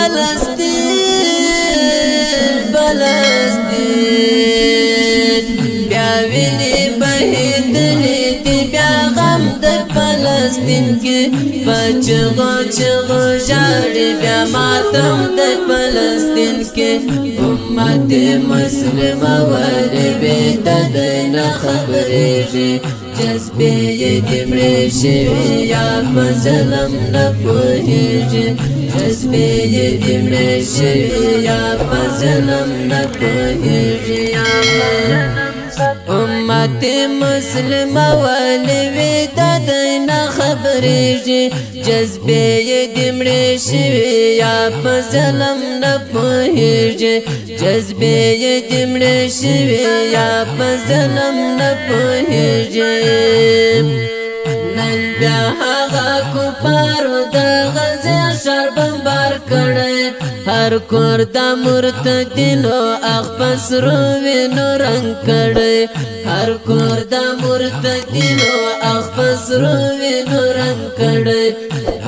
فلسطین بیا ویني بهیدلې دي بیا غم د فلسطین کې بچغو چغو ژاړي بیا ماتم د فلسطین کې امت مسلمه ولې بې دده نه خبرېږي جذبې یې دې مړې شوي یا په ظلم نه پوهېږي جذبې یې دې مړې شوي یا په ظلم نه پوهېږي امت مسلمه ولې وې دده نه خبرېږي جذبې یې دې مړې شوي یا په ظلم نه پوهېږي جذبې یې دې مړې شوي یا په ظلم نه پوهېږي نن بیا هغه کفارو د غزې ښار بمبار کړی هر کور د مرتدینو اخ په سرو وینو رنګ کړی هر کور د مرتدینو اخ په سرو وینو رنګ کړی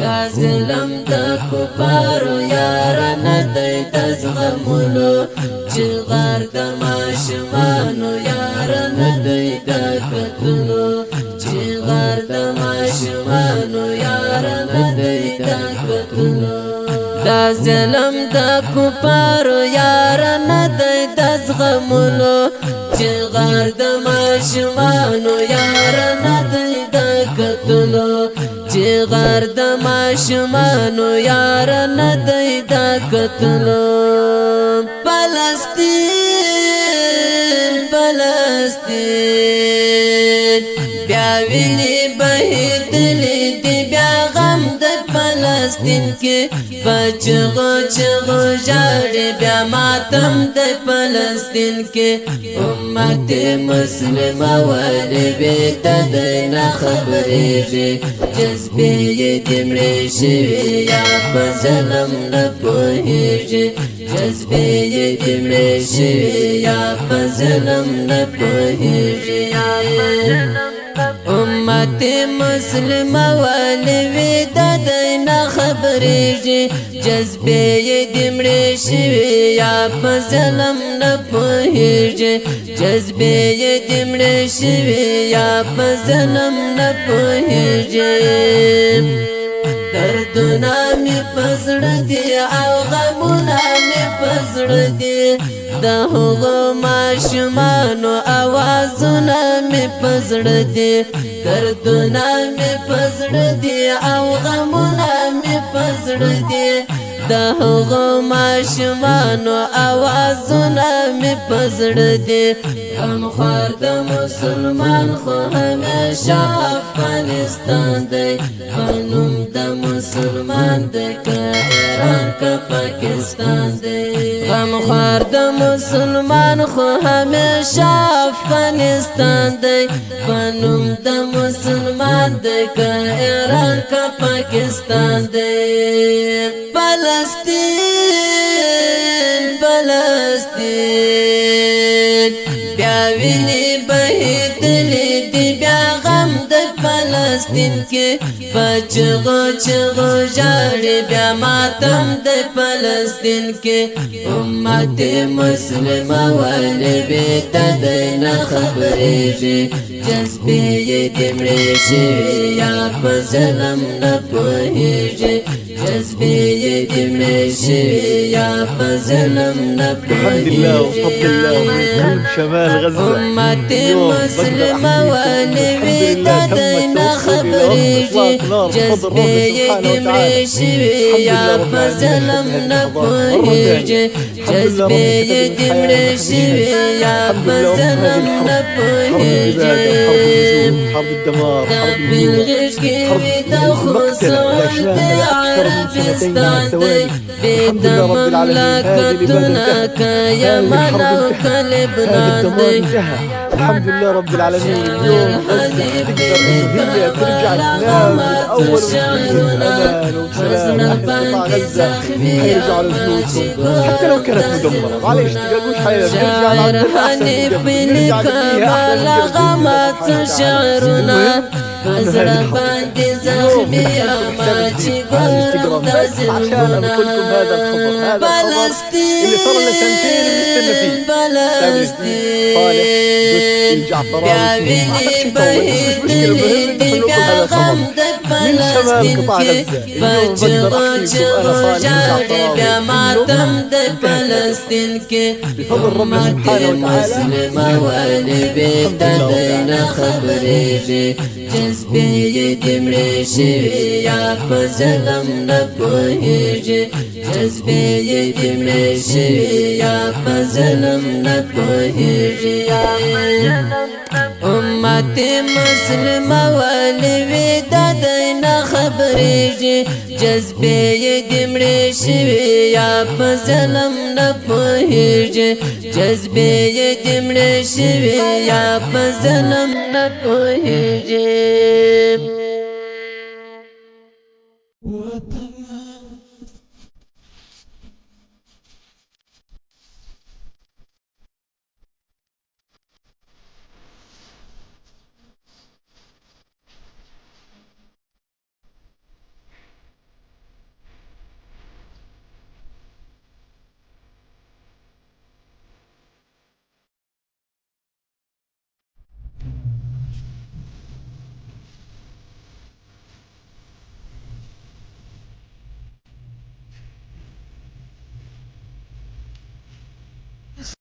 دا ظلم د کفارو یاره نه دی د زغملو چغار د ماشومانو یاره نه دی د کتلو چغار د ماشومانو یاره نه دی د کتلو دا ظلم د کفارو یاره نه دی د زغملو چغار د ماشومانو یاره نه دی د کتلو چغار د ماشومانو یاره نه دی د کتلو فلسطین فلسطین بیا ویني بهیدلې دي بیا غم د فلسطین کې بچغو چغو ژاړي بیا ماتم د فلسطین کې امت مسلمه ولې بې دده نه خبرېږي جذبې یې دې مړې شوي یا په ظلم نه پوهېږي جذبې یې دې مړې شوي یا په ظلم نه پوهېږي امت مسلمه ولې وې دده نه خبرېږي جذبې یې دې مړې شوي یا په ظلم نه پوهېږي جذبې یې دې مړې شوي یا په ظلم نه پوهېږي دردونه مې په زړه دي او غمونه مې په زړه دي د هغو ماشومانو اوازونه مې په زړه دي دردونه مې په زړه دي او غمونه مې په زړه دي د هغو ماشومانو اوازونه مې په زړه دي غمخوار د مسلمان خو همیشه افغانستان دی په نوم د مسلمان دی که ایران که پاکستان دی غمخوار د مسلمان خو همیشه افغانستان دی په نوم د مسلمان دی که ایران که پاکستان دی فلسطین فلسطین بیا ویني بهیدلې دي بیا غم د فلسطین کې بچغو چغو ژاړي بیا ماتم د فلسطین کې امت مسلمه ولې بې دده نه خبرېږي جذبې یې دې مړې شوي یا په ظلم نه پوهېږي جذبې یې دې مړې شوي یا په ظلم نه پوهېږي امت مسلمه ولې وې دده نه خبرېږي جذبې یې دې مړې شوي یا په ظلم نه پوهېږي جذبې یې دې مړې شوي یا په ظلم نه پوهېږي دا بلغش کې وي د خوصول د عربستان دی بې د مملکتونه که یمن او که لبنان دی الحمد لله رب العالمين. اليوم الدنيا ترجع تنام من أول وجديد أمان وسلام قطاع غزة حيرجعوا لبيوتهم حتى لو كانت مدمرة معليش تقلقوش حيرجع حنفلك بلغمت شعرنا أزرق باندي زخمي أما تقول تزلنا فلسطين فلسطين يا بني بهيت لك غمدك فلسطين بجغل جغل جارب يا ماتمدك فلسطين أمتي مسلمة والبيت دينا خبريجي جذبي دمرشي يا فزلم نبوهيجي جذبي دمرشي يا فزلم نبوهيجي أمتي مسلمة والبيت دينا خبريجي جذبي دمرشي يا فزلم نبوهيجي جذبي دمرشي يا فزلم نبوهيجي